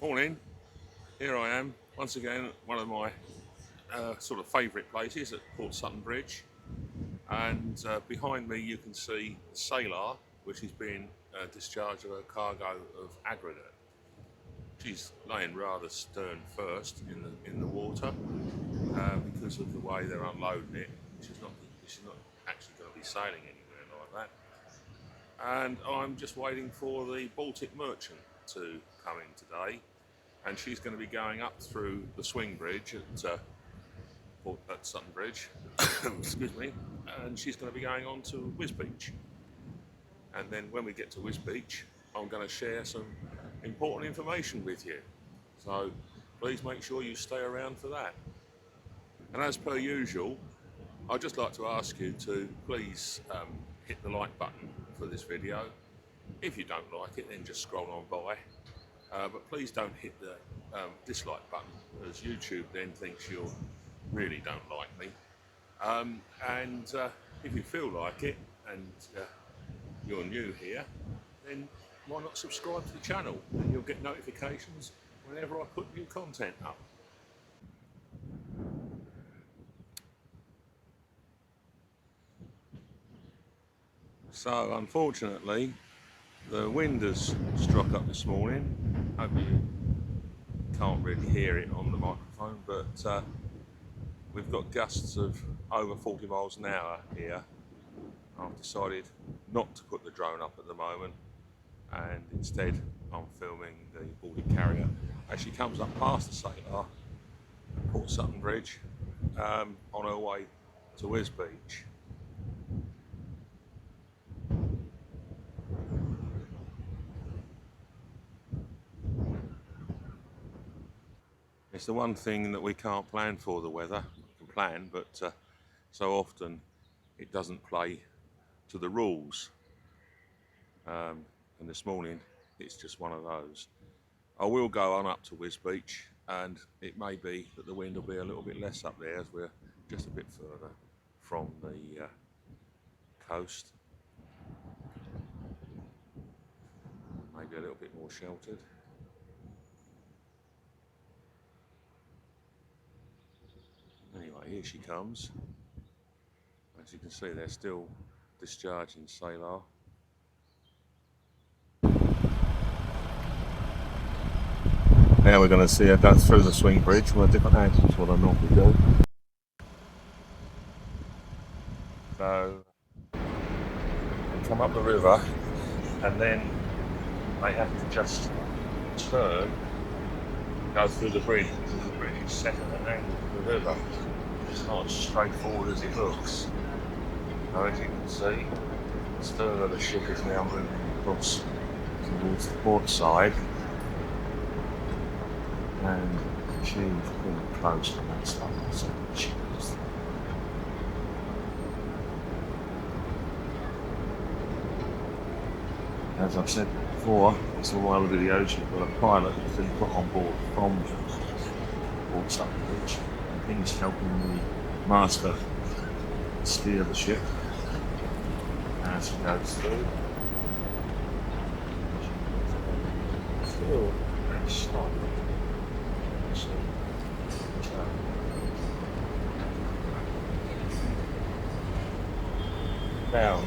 Morning, here I am once again at one of my sort of favourite places at Port Sutton Bridge, and behind me you can see the sailor which is being discharged of a cargo of aggregate. She's laying rather stern first in the water because of the way they're unloading it. She's not actually going to be sailing anywhere like that. And I'm just waiting for the Baltic Merchant to come in today, and she's going to be going up through the swing bridge at Sutton Bridge, excuse me, and she's going to be going on to Wisbech. And then when we get to Wisbech, I'm going to share some important information with you. So please make sure you stay around for that. And as per usual, I'd just like to ask you to please hit the like button for this video. If you don't like it, then just scroll on by. But please don't hit the dislike button, as YouTube then thinks you really don't like me. And if you feel like it and you're new here, then why not subscribe to the channel, and you'll get notifications whenever I put new content up. So unfortunately, the wind has struck up this morning. Hope you can't really hear it on the microphone, but we've got gusts of over 40 miles an hour here. I've decided not to put the drone up at the moment, and instead I'm filming the Baltic carrier. Actually comes up past the sailor, Port Sutton Bridge, on her way to Wisbech. It's the one thing that we can't plan for, the weather. We can plan, but so often it doesn't play to the rules. And this morning it's just one of those. I will go on up to Wisbech, and it may be that the wind will be a little bit less up there as we're just a bit further from the coast. Maybe a little bit more sheltered. Anyway, here she comes. As you can see, they're still discharging sailor. Now we're going to see her go through the swing bridge from a different angle to what I normally do. So they come up the river, and then they have to just turn, go through the bridge, because the bridge is set at an angle to the river. It's not as straightforward as it looks. Now, as you can see, the stern of the ship is now moving across towards the port side, and she's pretty close to that side, so she goes. As I've said before, it's a while videos, you've got a pilot who's been put on board from Port Sutton Bridge, and he's helping the master steer the ship as she goes through. Still very slight. Down.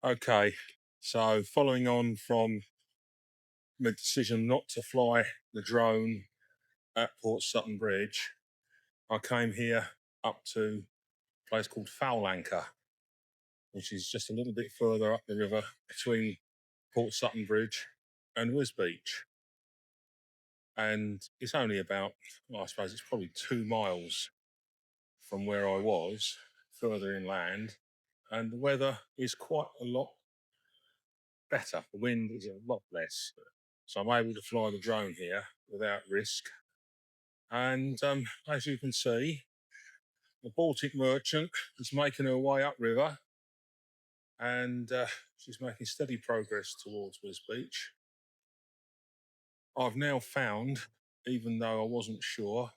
Okay, so following on from the decision not to fly the drone at Port Sutton Bridge, I came here up to a place called Fenlanddistrictcouncil, which is just a little bit further up the river between Port Sutton Bridge and Wisbech. And it's only about, well, I suppose it's probably 2 miles from where I was, further inland, and the weather is quite a lot better. The wind is a lot less, so I'm able to fly the drone here without risk. And as you can see, the Baltic Merchant is making her way upriver, and she's making steady progress towards Wisbech. I've now found, even though I wasn't sure,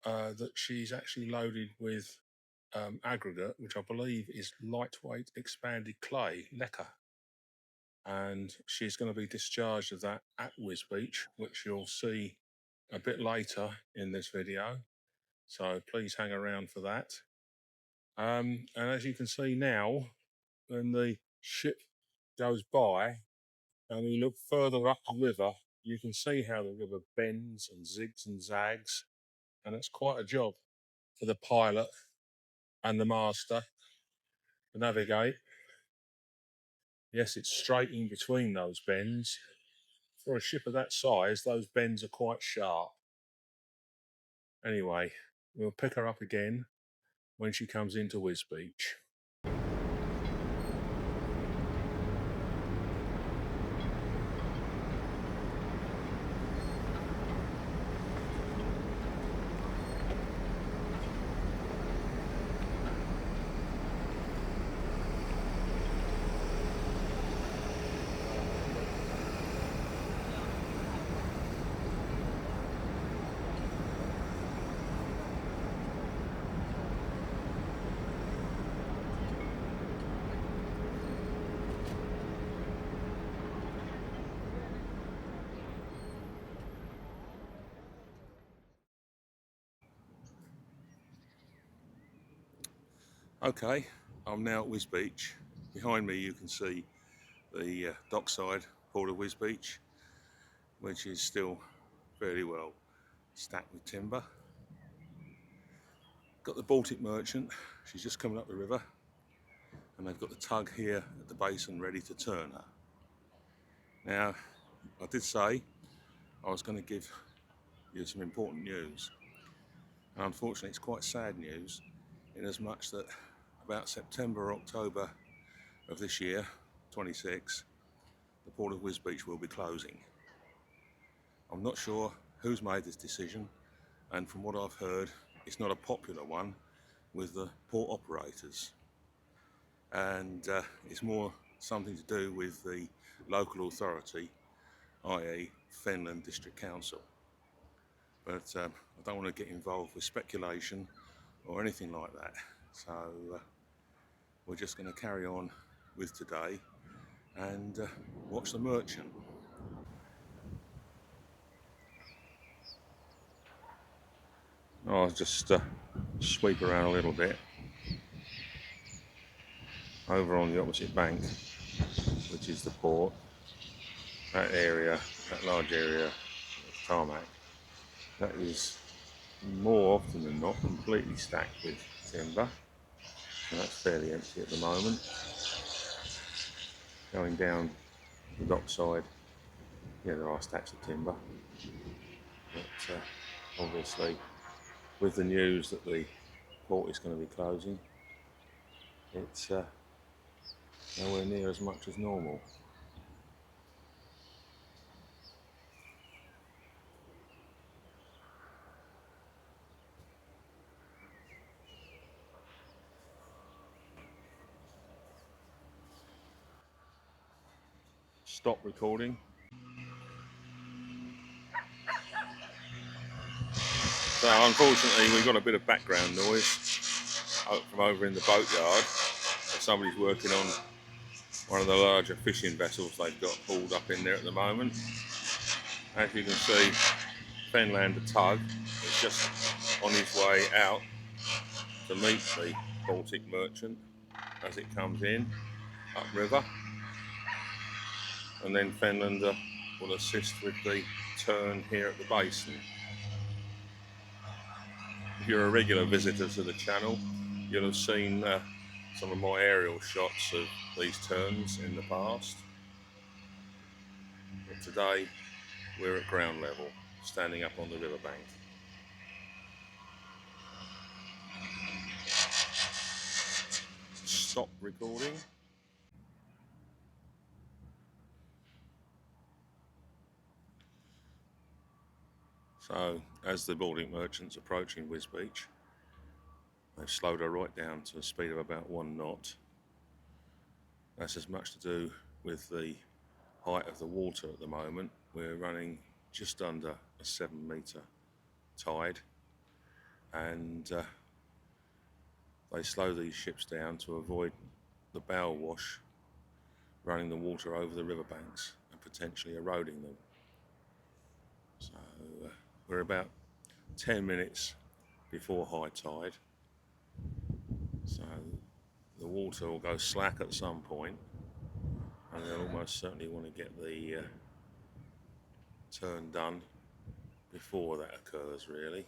that she's actually loaded with aggregate, which I believe is lightweight expanded clay, leca. And she's going to be discharged of that at Wisbech, which you'll see a bit later in this video. So please hang around for that. And as you can see now, when the ship goes by and we look further up the river, you can see how the river bends and zigs and zags. And it's quite a job for the pilot and the master to navigate. Yes, it's straight in between those bends. For a ship of that size, those bends are quite sharp. Anyway, we'll pick her up again when she comes into Wisbech. Okay, I'm now at Wisbech. Behind me you can see the dockside port of Wisbech, which is still fairly well stacked with timber. Got the Baltic Merchant, she's just coming up the river, and they've got the tug here at the basin ready to turn her. Now, I did say I was going to give you some important news, and unfortunately it's quite sad news, in as much that about September or October of this year, 26, the port of Wisbech will be closing. I'm not sure who's made this decision, and from what I've heard, it's not a popular one with the port operators, and it's more something to do with the local authority, i.e. Fenland District Council. But I don't want to get involved with speculation or anything like that, so we're just going to carry on with today and watch the Merchant. I'll just sweep around a little bit over on the opposite bank, which is the port. That area, that large area of tarmac, that is more often than not completely stacked with timber, and that's fairly empty at the moment. Going down the dockside, yeah, there are stacks of timber, but obviously with the news that the port is going to be closing, it's nowhere near as much as normal. Stop recording. So unfortunately we've got a bit of background noise from over in the boatyard. Somebody's working on one of the larger fishing vessels they've got hauled up in there at the moment. As you can see, Fenland the tug is just on his way out to meet the Baltic Merchant as it comes in upriver, and then Fenlander will assist with the turn here at the basin. If you're a regular visitor to the channel, you'll have seen some of my aerial shots of these turns in the past. But today we're at ground level, standing up on the riverbank. Stop recording. So as the Baltic Merchant's approaching Wisbech, they've slowed her right down to a speed of about 1 knot. That's as much to do with the height of the water at the moment. We're running just under a 7 metre tide, and they slow these ships down to avoid the bow wash running the water over the riverbanks and potentially eroding them. So we're about 10 minutes before high tide, so the water will go slack at some point, and they'll almost certainly want to get the turn done before that occurs, really.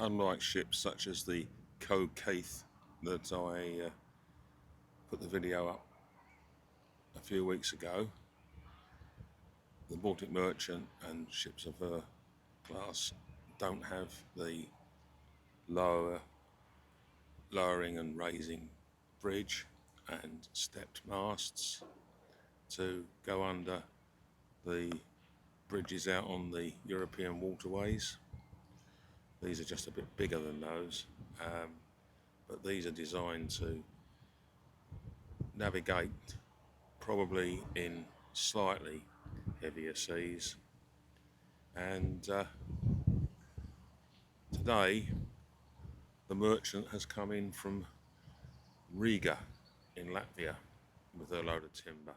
Unlike ships such as the Caith that I put the video up a few weeks ago, the Baltic Merchant and ships of her class don't have the lowering and raising bridge and stepped masts to go under the bridges out on the European waterways. These are just a bit bigger than those, but these are designed to navigate probably in slightly heavier seas. And today the Merchant has come in from Riga in Latvia with her load of timber.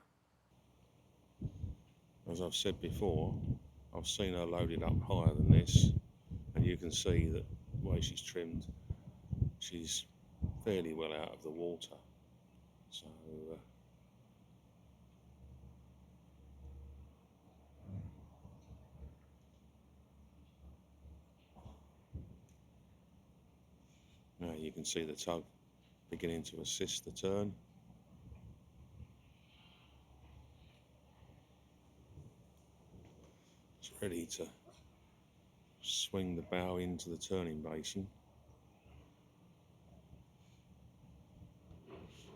As I've said before, I've seen her loaded up higher than this, and you can see that the way she's trimmed, she's fairly well out of the water. So now you can see the tug beginning to assist the turn. It's ready to swing the bow into the turning basin.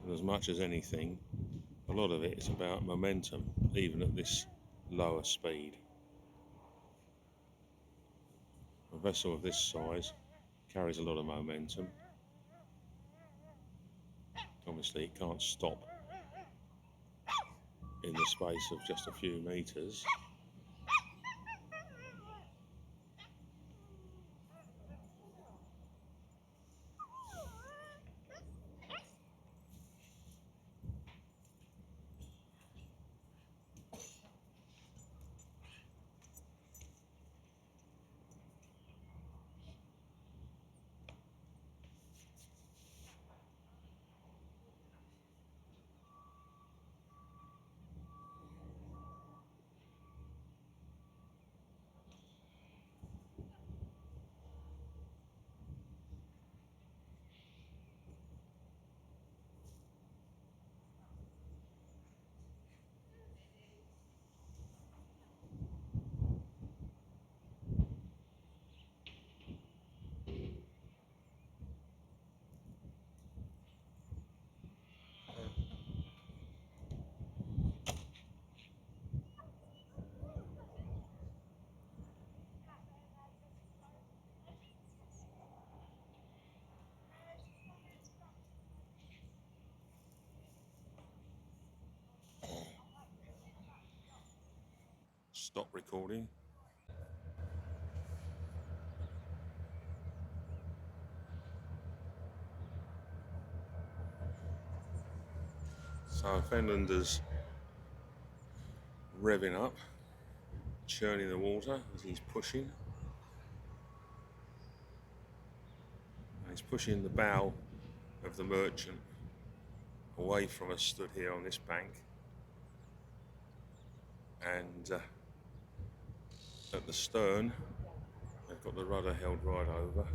And as much as anything, a lot of it is about momentum, even at this lower speed. A vessel of this size carries a lot of momentum. Obviously it can't stop in the space of just a few metres. Stop recording. So Fenland's revving up, churning the water as he's pushing. It's pushing the bow of the Merchant away from us, stood here on this bank, and at the stern they've got the rudder held right over,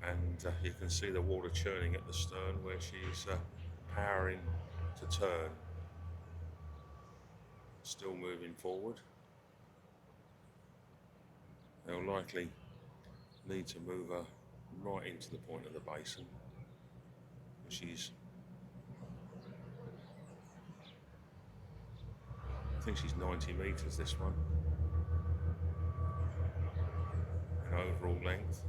and you can see the water churning at the stern where she's powering to turn, still moving forward. They'll likely need to move her right into the point of the basin. I think she's 90 metres, this one, in overall length.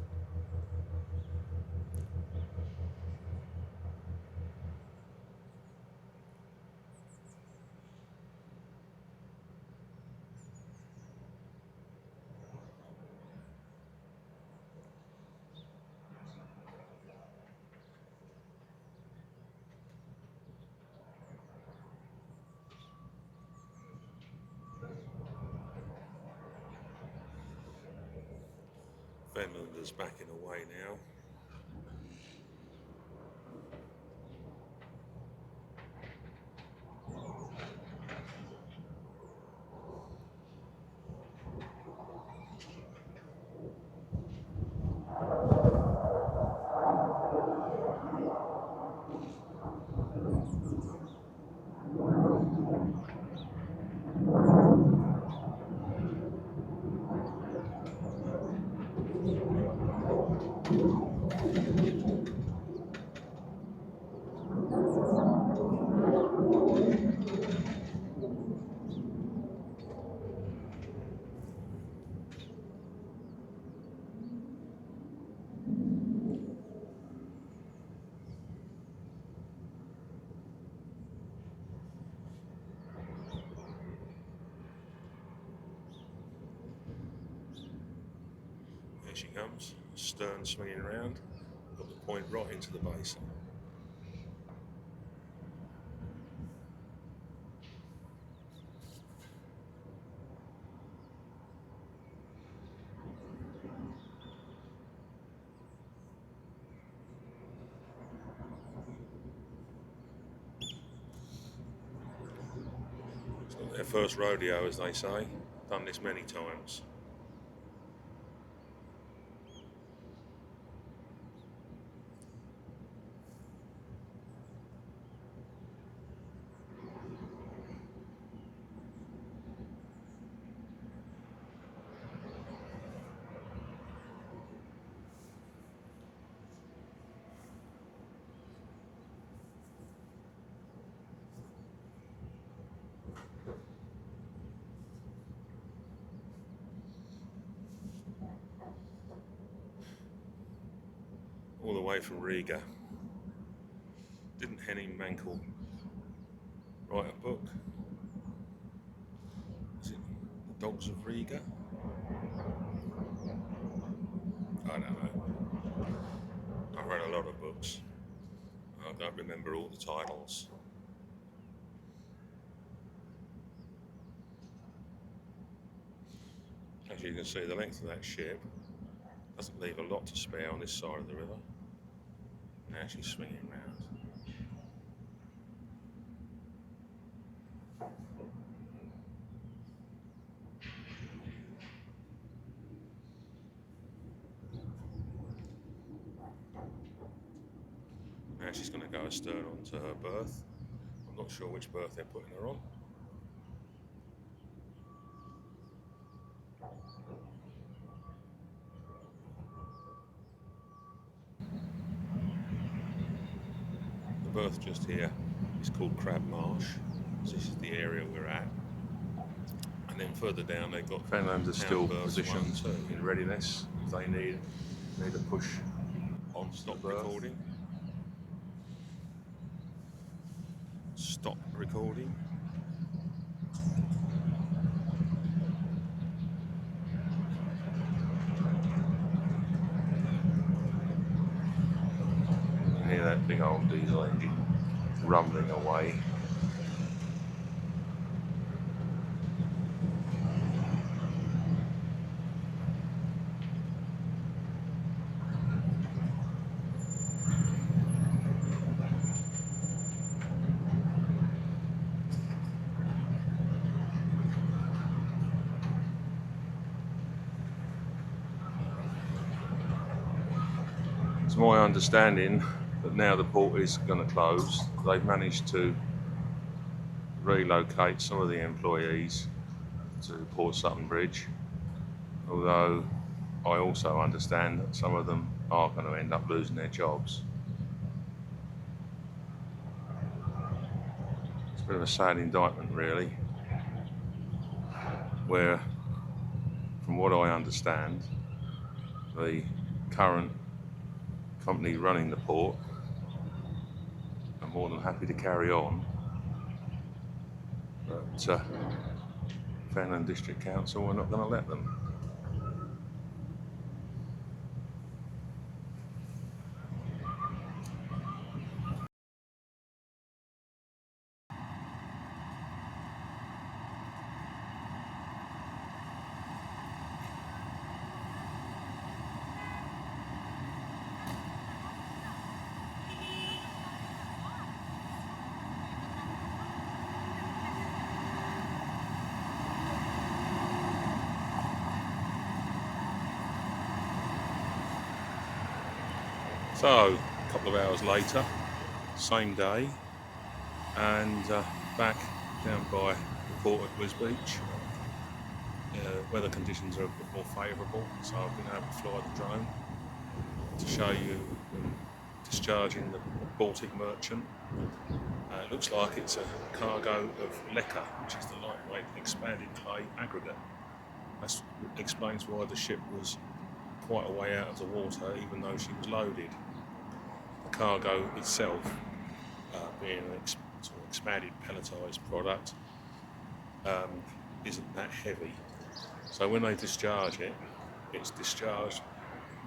Fenland's backing away now. There she comes, stern swinging around, got the point right into the basin. It's not their first rodeo, as they say, done this many times. All the way from Riga. Didn't Henning Mankell write a book? Is it The Dogs of Riga? I don't know. I've read a lot of books. I don't remember all the titles. As you can see, the length of that ship doesn't leave a lot to spare on this side of the river. Now she's swinging round. Now she's going to go astern onto her berth. I'm not sure which berth they're putting her on. The berth just here is called Crab Marsh. So this is the area we're at. And then further down they've got Fenland's still positioned in readiness if they need a push on. Stop recording. Stop recording. Hear that big old diesel engine rumbling away. It's my understanding that now the port is going to close, they've managed to relocate some of the employees to Port Sutton Bridge, although I also understand that some of them are going to end up losing their jobs. It's a bit of a sad indictment, really, where, from what I understand, the current company running the port are more than happy to carry on, but Fenland District Council are not going to let them. So, a couple of hours later, same day, and back down by the port at Wisbech. Weather conditions are a bit more favourable, so I've been able to fly the drone to show you discharging the Baltic Merchant. It looks like it's a cargo of leca, which is the lightweight expanded clay aggregate. That explains why the ship was quite a way out of the water, even though she was loaded. The cargo itself, being an sort of expanded pelletised product, isn't that heavy. So when they discharge it, it's discharged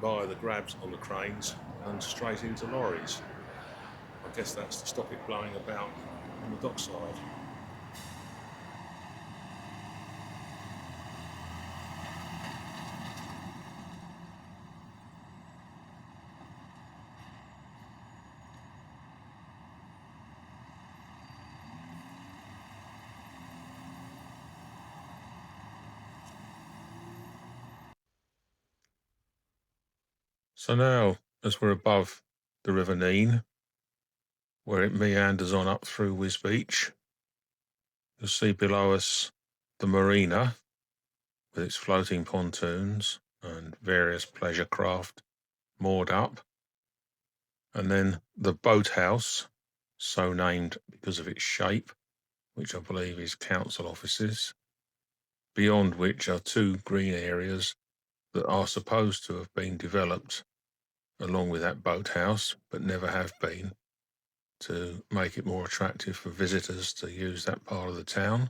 via the grabs on the cranes and straight into lorries. I guess that's to stop it blowing about on the dockside. So now, as we're above the River Nene, where it meanders on up through Wisbech, you'll see below us the marina with its floating pontoons and various pleasure craft moored up, and then the boathouse, so named because of its shape, which I believe is council offices, beyond which are two green areas that are supposed to have been developed along with that boathouse, but never have been, to make it more attractive for visitors to use that part of the town.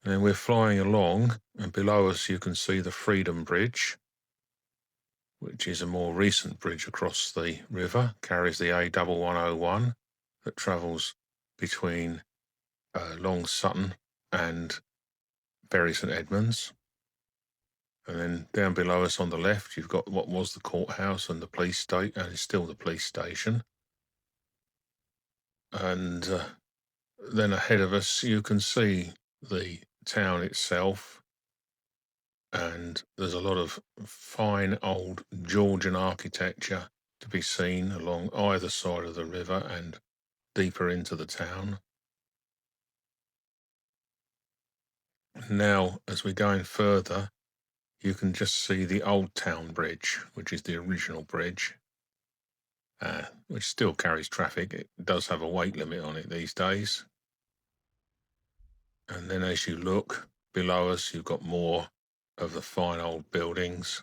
And then we're flying along, and below us you can see the Freedom Bridge, which is a more recent bridge across the river, carries the A1101 that travels between Long Sutton and Bury St Edmunds. And then down below us on the left, you've got what was the courthouse and the police station, and it's still the police station. And then ahead of us, you can see the town itself, and there's a lot of fine old Georgian architecture to be seen along either side of the river and deeper into the town. Now, as we're going further, you can just see the Old Town Bridge, which is the original bridge, which still carries traffic. It does have a weight limit on it these days. And then as you look below us, you've got more of the fine old buildings,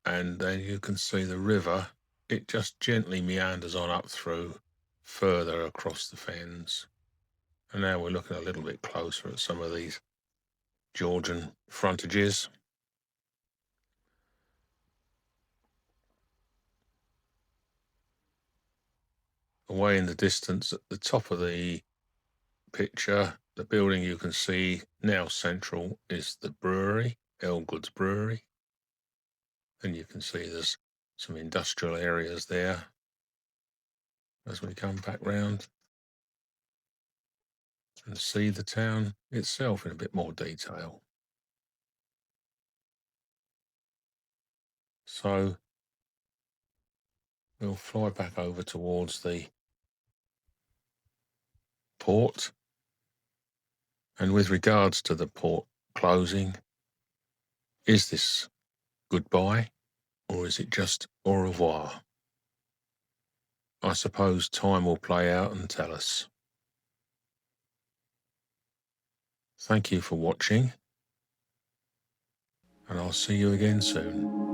and then you can see the river. It just gently meanders on up through further across the fens. And now we're looking a little bit closer at some of these Georgian frontages. Away in the distance at the top of the picture, the building you can see now central is the brewery, Elgood's Brewery. And you can see there's some industrial areas there as we come back round and see the town itself in a bit more detail. So we'll fly back over towards the port. And with regards to the port closing, is this goodbye or is it just au revoir? I suppose time will play out and tell us. Thank you for watching, and I'll see you again soon.